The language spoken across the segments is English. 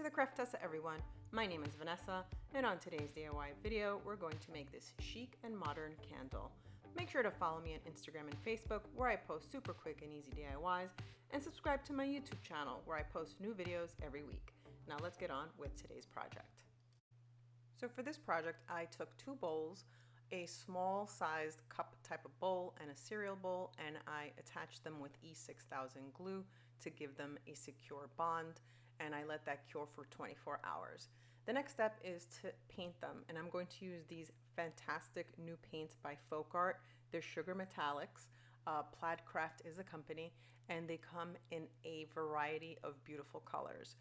the craft tessa everyone, my name is Vanessa, and on today's DIY video we're going to make this chic and modern candle. Make sure to follow me on Instagram and Facebook where I post super quick and easy DIYs, and subscribe to my YouTube channel where I post new videos every week. Now let's get on with today's project. So for this project I took 2 bowls, a small sized cup type of bowl and a cereal bowl, and I attached them with E6000 glue to give them a secure bond, and I let that cure for 24 hours. The next step is to paint them, and I'm going to use these fantastic new paints by Folk Art. They're sugar metallics. Plaid Craft is a company, and they come in a variety of beautiful colors.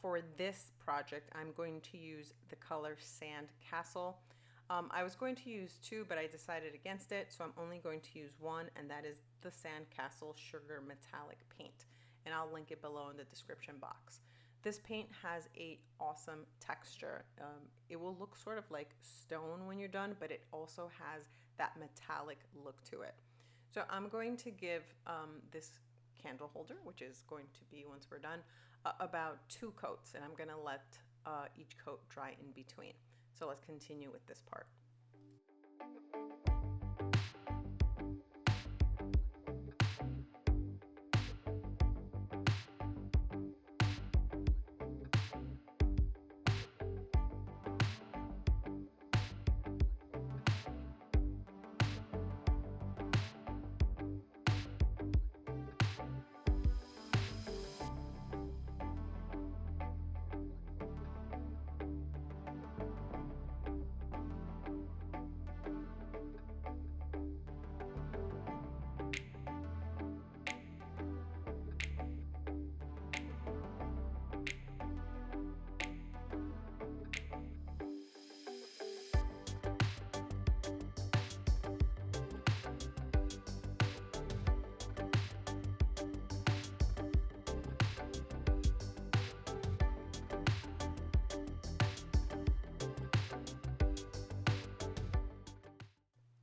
For this project I'm going to use the color Sandcastle. I was going to use 2, but I decided against it, so I'm only going to use 1, and that is the Sandcastle Sugar Metallic Paint, and I'll link it below in the description box. This paint has a awesome texture. It will look sort of like stone when you're done, but it also has that metallic look to it. So I'm going to give this candle holder, which is going to be, once we're done, about 2 coats, and I'm going to let each coat dry in between. So let's continue with this part.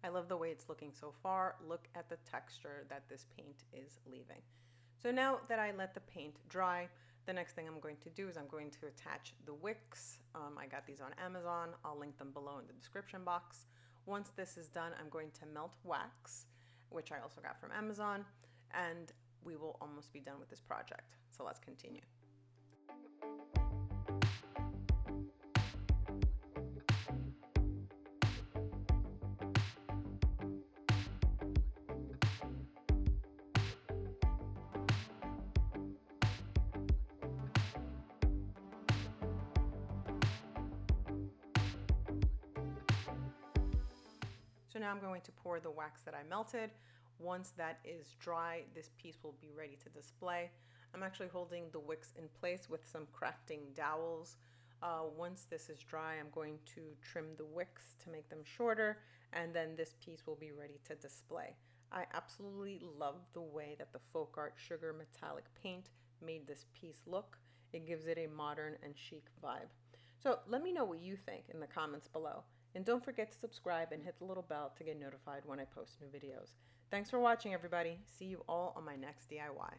I love the way it's looking so far. Look at the texture that this paint is leaving. So now that I let the paint dry, the next thing I'm going to do is I'm going to attach the wicks. I got these on Amazon. I'll link them below in the description box. Once this is done, I'm going to melt wax, which I also got from Amazon, and we will almost be done with this project. So let's continue. So now I'm going to pour the wax that I melted. Once that is dry, this piece will be ready to display. I'm actually holding the wicks in place with some crafting dowels. Once this is dry, I'm going to trim the wicks to make them shorter, and then this piece will be ready to display. I absolutely love the way that the Folk Art Sugar Metallic Paint made this piece look. It gives it a modern and chic vibe. So let me know what you think in the comments below. And don't forget to subscribe and hit the little bell to get notified when I post new videos. Thanks for watching, everybody. See you all on my next DIY.